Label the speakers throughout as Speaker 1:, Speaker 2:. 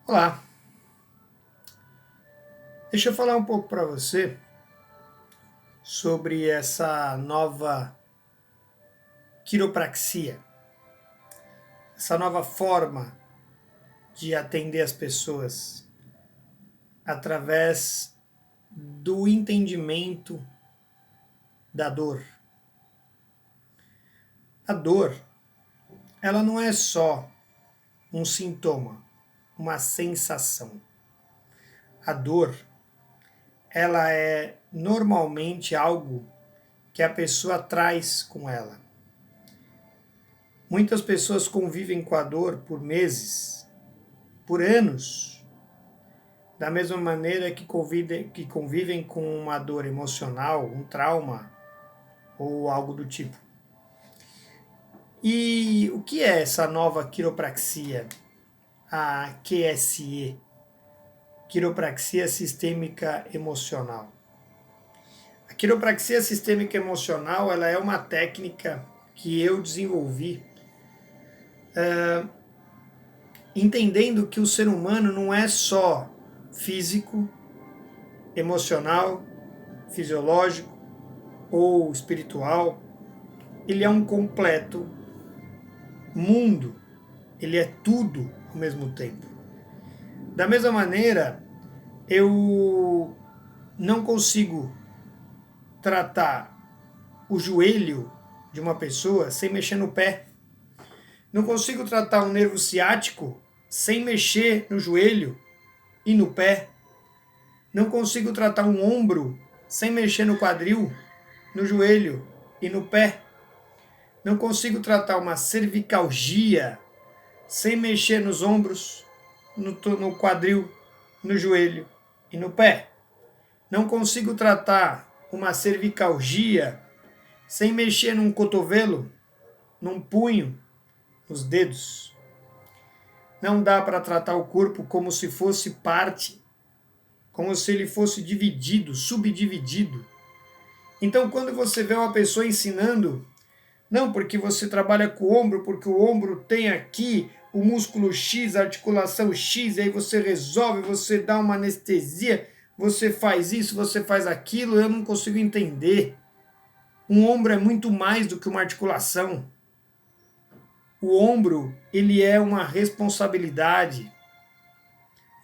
Speaker 1: Olá, deixa eu falar um pouco para você sobre essa nova quiropraxia, essa nova forma de atender as pessoas através do entendimento da dor. A dor, ela não é só um sintoma, uma sensação. A dor, ela é normalmente algo que a pessoa traz com ela. Muitas pessoas convivem com a dor por meses, por anos, da mesma maneira que convivem com uma dor emocional, um trauma ou algo do tipo. E o que é essa nova quiropraxia, a QSE, quiropraxia sistêmica emocional? A quiropraxia sistêmica emocional, ela é uma técnica que eu desenvolvi entendendo que o ser humano não é só físico, emocional, fisiológico ou espiritual, ele é um completo mundo, ele é tudo ao mesmo tempo. Da mesma maneira, eu não consigo tratar o joelho de uma pessoa sem mexer no pé. Não consigo tratar um nervo ciático sem mexer no joelho e no pé. Não consigo tratar um ombro sem mexer no quadril, no joelho e no pé. Não consigo tratar uma cervicalgia sem mexer nos ombros, no quadril, no joelho e no pé. Não consigo tratar uma cervicalgia sem mexer num cotovelo, num punho, nos dedos. Não dá para tratar o corpo como se fosse parte, como se ele fosse dividido, subdividido. Então, quando você vê uma pessoa ensinando, não, porque você trabalha com o ombro, porque o ombro tem aqui o músculo X, a articulação X, e aí você resolve, você dá uma anestesia, você faz isso, você faz aquilo, eu não consigo entender. Um ombro é muito mais do que uma articulação. O ombro, ele é uma responsabilidade.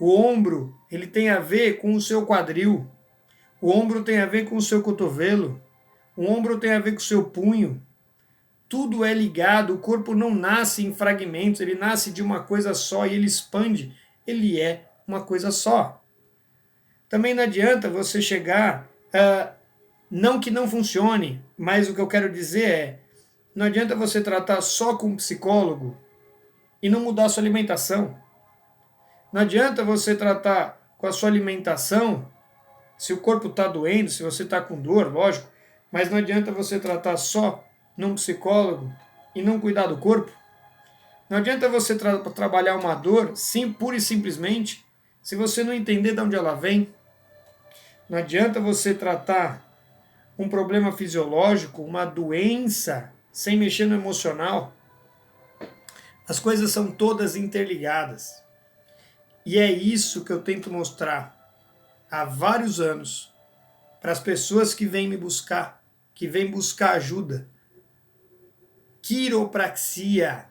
Speaker 1: O ombro, ele tem a ver com o seu quadril. O ombro tem a ver com o seu cotovelo. O ombro tem a ver com o seu punho. Tudo é ligado, o corpo não nasce em fragmentos, ele nasce de uma coisa só e ele expande, ele é uma coisa só. Também não adianta você chegar, não que não funcione, mas o que eu quero dizer é, não adianta você tratar só com um psicólogo e não mudar a sua alimentação. Não adianta você tratar com a sua alimentação, se o corpo está doendo, se você está com dor, lógico, mas não adianta você tratar só num psicólogo e não cuidar do corpo. Não adianta você trabalhar uma dor, sim, pura e simplesmente, se você não entender de onde ela vem. Não adianta você tratar um problema fisiológico, uma doença, sem mexer no emocional. As coisas são todas interligadas. E é isso que eu tento mostrar há vários anos para as pessoas que vêm me buscar, que vêm buscar ajuda. Quiropraxia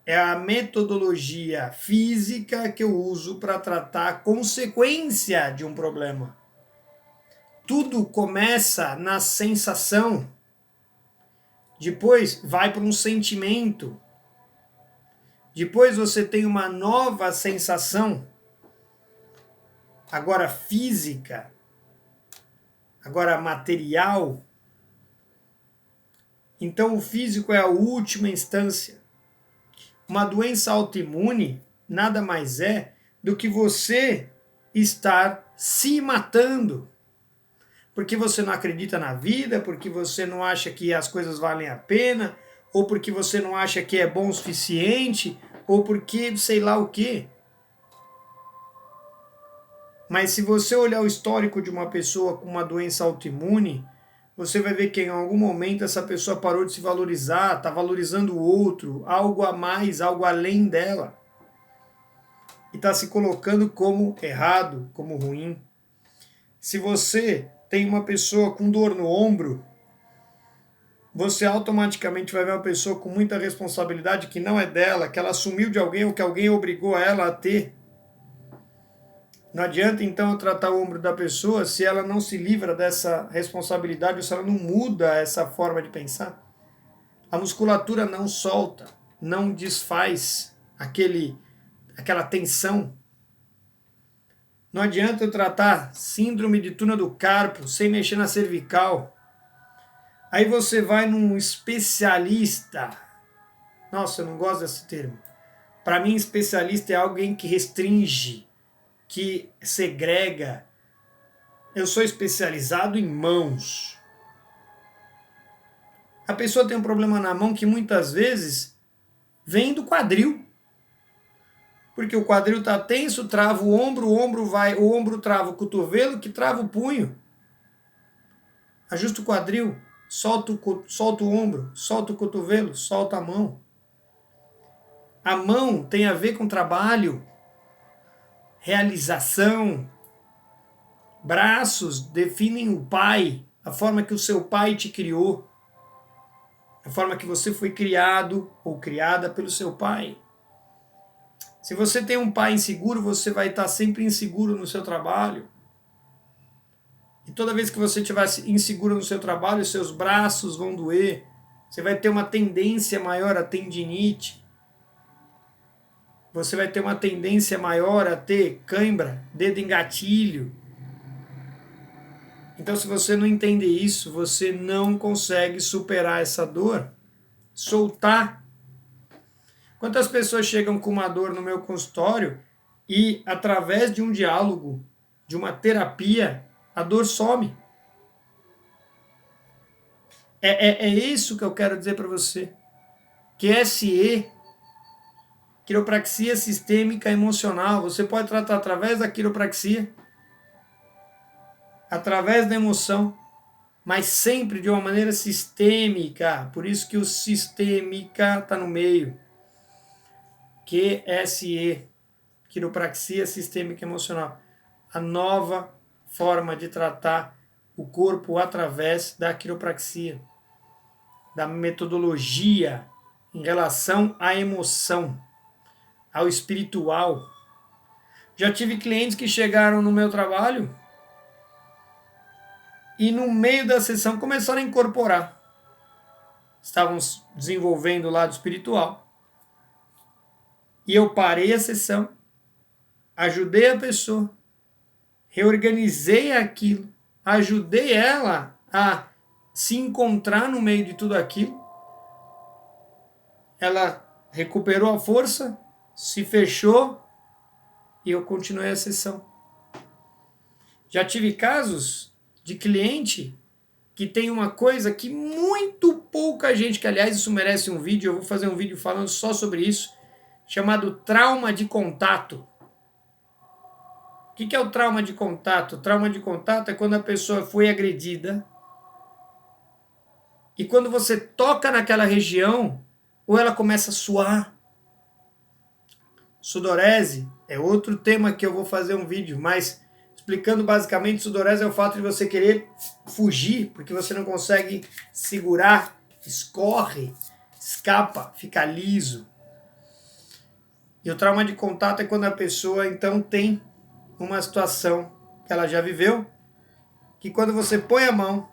Speaker 1: é a metodologia física que eu uso para tratar a consequência de um problema. Tudo começa na sensação, depois vai para um sentimento, depois você tem uma nova sensação, agora física, agora material. Então o físico é a última instância. Uma doença autoimune nada mais é do que você estar se matando. Porque você não acredita na vida, porque você não acha que as coisas valem a pena, ou porque você não acha que é bom o suficiente, ou porque sei lá o quê. Mas se você olhar o histórico de uma pessoa com uma doença autoimune, você vai ver que em algum momento essa pessoa parou de se valorizar, está valorizando o outro, algo a mais, algo além dela. e está se colocando como errado, como ruim. Se você tem uma pessoa com dor no ombro, você automaticamente vai ver uma pessoa com muita responsabilidade que não é dela, que ela assumiu de alguém ou que alguém obrigou ela a ter. Não adianta então eu tratar o ombro da pessoa se ela não se livra dessa responsabilidade ou se ela não muda essa forma de pensar. A musculatura não solta, não desfaz aquela tensão. Não adianta eu tratar síndrome de túnel do carpo sem mexer na cervical. Aí você vai num especialista. Nossa, eu não gosto desse termo. Para mim, especialista é alguém que restringe, que segrega. Eu sou especializado em mãos. A pessoa tem um problema na mão que muitas vezes vem do quadril. Porque o quadril está tenso, trava o ombro trava o cotovelo, que trava o punho. Ajusta o quadril, solta o ombro, solta o cotovelo, solta a mão. A mão tem a ver com trabalho, realização. Braços definem o pai, a forma que o seu pai te criou, a forma que você foi criado ou criada pelo seu pai. Se você tem um pai inseguro, você vai estar sempre inseguro no seu trabalho. E toda vez que você estiver inseguro no seu trabalho, seus braços vão doer. Você vai ter uma tendência maior a tendinite. Você vai ter uma tendência maior a ter cãibra, dedo em gatilho. Então, se você não entender isso, você não consegue superar essa dor. Soltar. Quantas pessoas chegam com uma dor no meu consultório e, através de um diálogo, de uma terapia, a dor some. É isso que eu quero dizer para você. QSE, quiropraxia sistêmica emocional, você pode tratar através da quiropraxia, através da emoção, mas sempre de uma maneira sistêmica. Por isso que o sistêmica está no meio. QSE, quiropraxia sistêmica emocional. A nova forma de tratar o corpo através da quiropraxia, da metodologia em relação à emoção, ao espiritual. Já tive clientes que chegaram no meu trabalho e no meio da sessão começaram a incorporar. Estavam desenvolvendo o lado espiritual. E eu parei a sessão, ajudei a pessoa, reorganizei aquilo, ajudei ela a se encontrar no meio de tudo aquilo. Ela recuperou a força, se fechou e eu continuei a sessão. Já tive casos de cliente que tem uma coisa que muito pouca gente, que aliás isso merece um vídeo, eu vou fazer um vídeo falando só sobre isso, chamado trauma de contato. O que é o trauma de contato? O trauma de contato é quando a pessoa foi agredida e quando você toca naquela região, ou ela começa a suar. Sudorese é outro tema que eu vou fazer um vídeo, mas explicando basicamente, sudorese é o fato de você querer fugir, porque você não consegue segurar, escorre, escapa, fica liso. E o trauma de contato é quando a pessoa então tem uma situação que ela já viveu, que quando você põe a mão,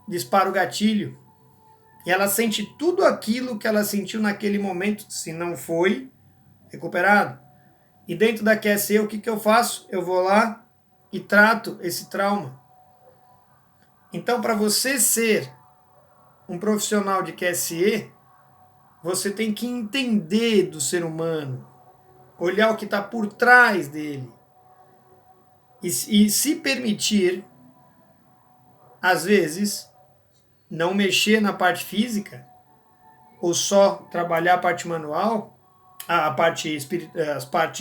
Speaker 1: dispara o gatilho, e ela sente tudo aquilo que ela sentiu naquele momento, se não foi recuperado. E dentro da QSE, o que eu faço? Eu vou lá e trato esse trauma. Então, para você ser um profissional de QSE, você tem que entender do ser humano, olhar o que está por trás dele e se permitir, às vezes, não mexer na parte física ou só trabalhar a parte manual, a parte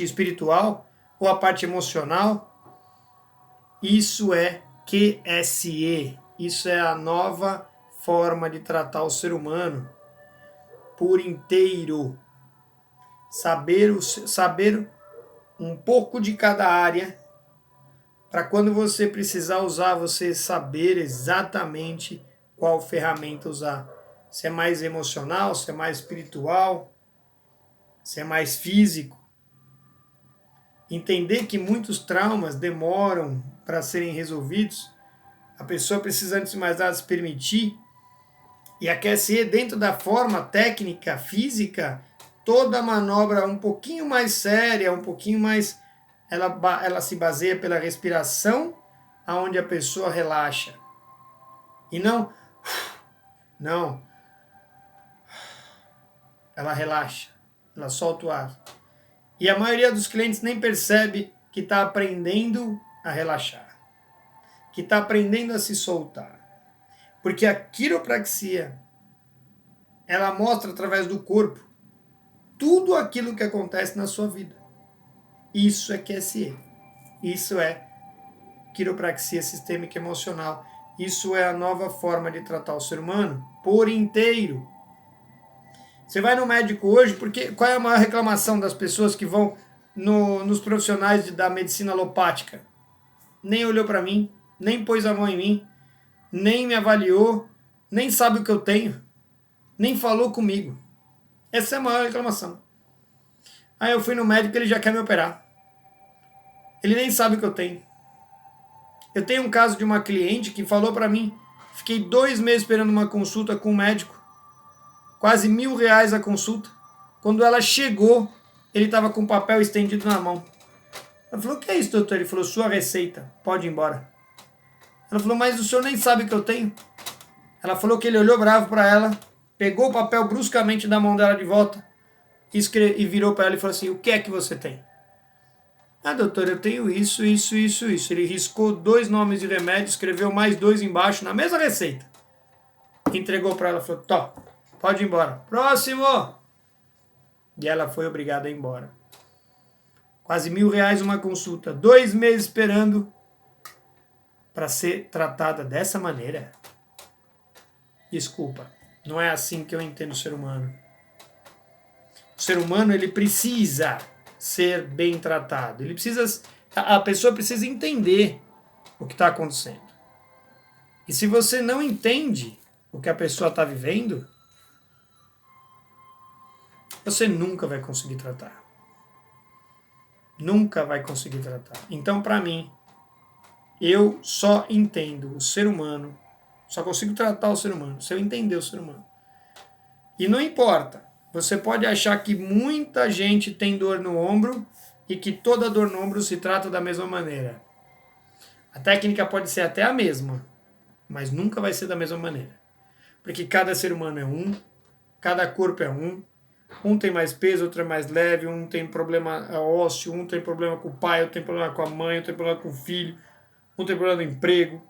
Speaker 1: espiritual ou a parte emocional. Isso é QSE, isso é a nova forma de tratar o ser humano por inteiro. Saber um pouco de cada área, para quando você precisar usar, você saber exatamente qual ferramenta usar. Se é mais emocional, se é mais espiritual, se é mais físico. Entender que muitos traumas demoram para serem resolvidos. A pessoa precisa, antes de mais nada, se permitir. E a QSE, dentro da forma técnica, física, toda a manobra um pouquinho mais séria, um pouquinho mais... Ela se baseia pela respiração, aonde a pessoa relaxa. E não... Não. Ela relaxa. Ela solta o ar. E a maioria dos clientes nem percebe que está aprendendo a relaxar. Que está aprendendo a se soltar. Porque a quiropraxia, ela mostra através do corpo tudo aquilo que acontece na sua vida. Isso é QSE. Isso é quiropraxia sistêmica emocional. Isso é a nova forma de tratar o ser humano por inteiro. Você vai no médico hoje, porque qual é a maior reclamação das pessoas que vão nos profissionais da medicina alopática? Nem olhou para mim, nem pôs a mão em mim, nem me avaliou, nem sabe o que eu tenho, nem falou comigo. Essa é a maior reclamação. Aí eu fui no médico e ele já quer me operar. Ele nem sabe o que eu tenho. Eu tenho um caso de uma cliente que falou para mim, fiquei 2 meses esperando uma consulta com o médico, quase R$1.000 a consulta. Quando ela chegou, ele estava com o papel estendido na mão. Ela falou, o que é isso, doutor? Ele falou, sua receita, pode ir embora. Ela falou, mas o senhor nem sabe o que eu tenho. Ela falou que ele olhou bravo para ela, pegou o papel bruscamente da mão dela de volta e virou para ela e falou assim, o que é que você tem? Ah, doutor, eu tenho isso, isso, isso, isso. Ele riscou 2 nomes de remédio, escreveu mais 2 embaixo na mesma receita. Entregou para ela e falou, tó, pode ir embora. Próximo! E ela foi obrigada a ir embora. Quase R$1.000 uma consulta. 2 meses esperando para ser tratada dessa maneira. Desculpa, não é assim que eu entendo o ser humano. O ser humano, ele precisa ser bem tratado. Ele precisa, a pessoa precisa entender o que está acontecendo. E se você não entende o que a pessoa está vivendo, você nunca vai conseguir tratar. Nunca vai conseguir tratar. Então, para mim, eu só entendo o ser humano, só consigo tratar o ser humano se eu entender o ser humano. E não importa, você pode achar que muita gente tem dor no ombro e que toda dor no ombro se trata da mesma maneira. A técnica pode ser até a mesma, mas nunca vai ser da mesma maneira. Porque cada ser humano é um, cada corpo é um tem mais peso, outro é mais leve, um tem problema ósseo, um tem problema com o pai, outro tem problema com a mãe, outro tem problema com o filho, um tem problema no emprego.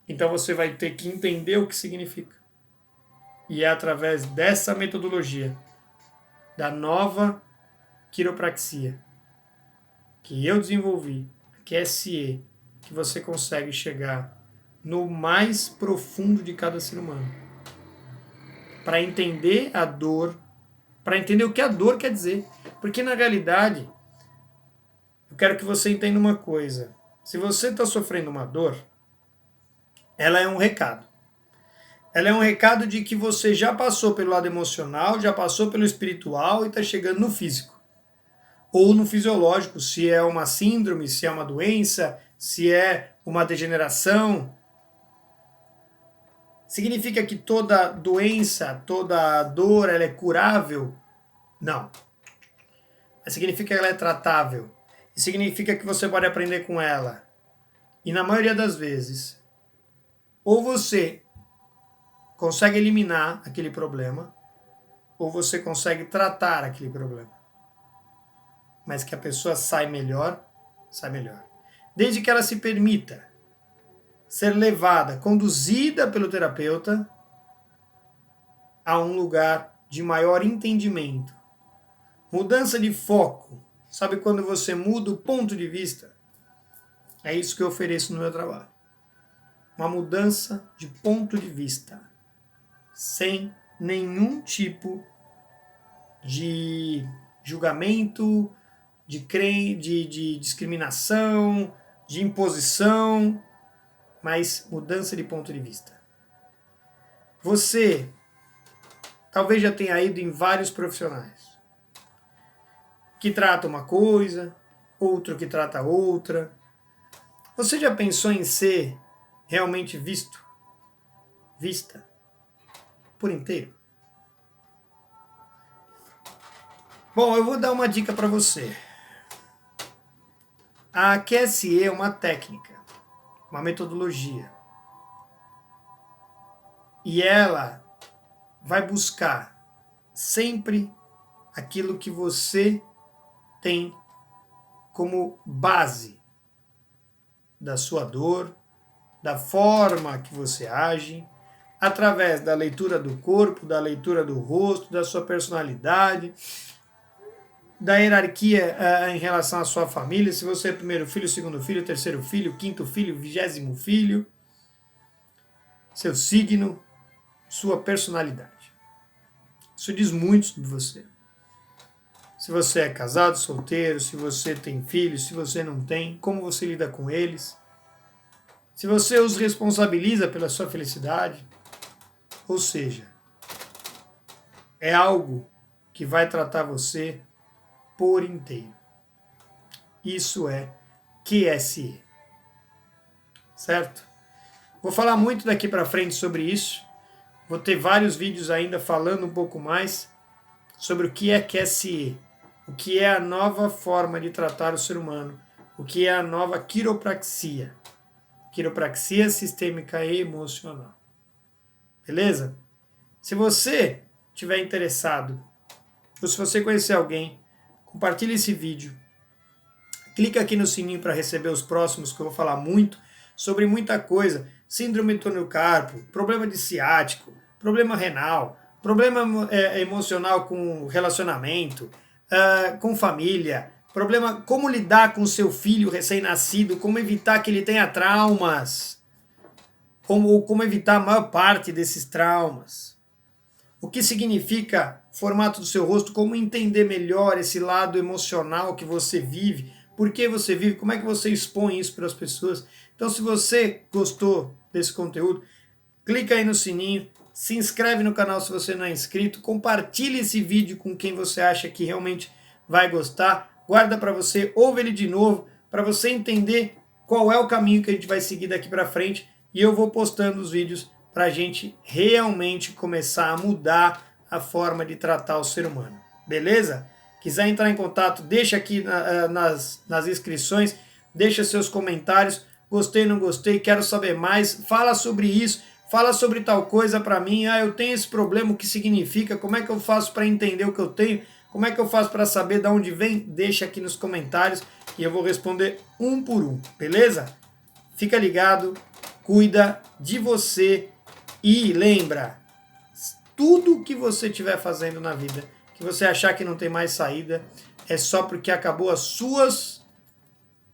Speaker 1: Então você vai ter que entender o que significa. E é através dessa metodologia, da nova quiropraxia, que eu desenvolvi, a QSE, que você consegue chegar no mais profundo de cada ser humano. Para entender a dor, para entender o que a dor quer dizer. Porque na realidade, eu quero que você entenda uma coisa. Se você está sofrendo uma dor, ela é um recado. Ela é um recado de que você já passou pelo lado emocional, já passou pelo espiritual e está chegando no físico. Ou no fisiológico, se é uma síndrome, se é uma doença, se é uma degeneração. Significa que toda doença, toda dor, ela é curável? Não. Mas significa que ela é tratável. E significa que você pode aprender com ela. E na maioria das vezes, ou você consegue eliminar aquele problema, ou você consegue tratar aquele problema. Mas que a pessoa sai melhor, sai melhor. Desde que ela se permita ser levada, conduzida pelo terapeuta a um lugar de maior entendimento. Mudança de foco. Sabe quando você muda o ponto de vista? É isso que eu ofereço no meu trabalho. Uma mudança de ponto de vista. Sem nenhum tipo de julgamento, de discriminação, de imposição, mas mudança de ponto de vista. Você talvez já tenha ido em vários profissionais que tratam uma coisa, outro que trata outra. Você já pensou em ser realmente vista por inteiro? Bom, eu vou dar uma dica para você. A QSE é uma técnica, uma metodologia. E ela vai buscar sempre aquilo que você tem como base da sua dor, da forma que você age, através da leitura do corpo, da leitura do rosto, da sua personalidade, da hierarquia em relação à sua família, se você é primeiro filho, segundo filho, terceiro filho, quinto filho, 20º filho, seu signo, sua personalidade. Isso diz muito sobre você. Se você é casado, solteiro, se você tem filhos, se você não tem, como você lida com eles, se você os responsabiliza pela sua felicidade, ou seja, é algo que vai tratar você por inteiro. Isso é QSE. Certo? Vou falar muito daqui para frente sobre isso. Vou ter vários vídeos ainda falando um pouco mais sobre o que é QSE, o que é a nova forma de tratar o ser humano, o que é a nova quiropraxia. Quiropraxia sistêmica e emocional. Beleza? Se você estiver interessado, ou se você conhecer alguém, compartilhe esse vídeo. Clica aqui no sininho para receber os próximos, que eu vou falar muito sobre muita coisa. Síndrome do túnel carpo, problema de ciático, problema renal, problema emocional com relacionamento, com família, problema como lidar com o seu filho recém-nascido, como evitar que ele tenha traumas, como evitar a maior parte desses traumas. O que significa formato do seu rosto, como entender melhor esse lado emocional que você vive, por que você vive, como é que você expõe isso para as pessoas. Então, se você gostou desse conteúdo, clica aí no sininho, se inscreve no canal se você não é inscrito, compartilhe esse vídeo com quem você acha que realmente vai gostar, guarda para você, ouve ele de novo, para você entender qual é o caminho que a gente vai seguir daqui para frente, e eu vou postando os vídeos para a gente realmente começar a mudar a forma de tratar o ser humano. Beleza? Quiser entrar em contato, deixa aqui nas inscrições, deixa seus comentários, gostei, não gostei, quero saber mais, fala sobre isso, fala sobre tal coisa para mim, eu tenho esse problema, o que significa, como é que eu faço para entender o que eu tenho, como é que eu faço para saber de onde vem, deixa aqui nos comentários e eu vou responder um por um, beleza? Fica ligado, cuida de você e lembra, tudo que você estiver fazendo na vida, que você achar que não tem mais saída, é só porque acabou as suas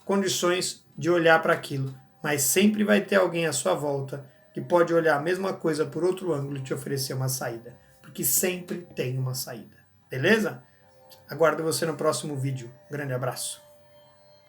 Speaker 1: condições de olhar para aquilo. Mas sempre vai ter alguém à sua volta que pode olhar a mesma coisa por outro ângulo e te oferecer uma saída. Porque sempre tem uma saída. Beleza? Aguardo você no próximo vídeo. Grande abraço.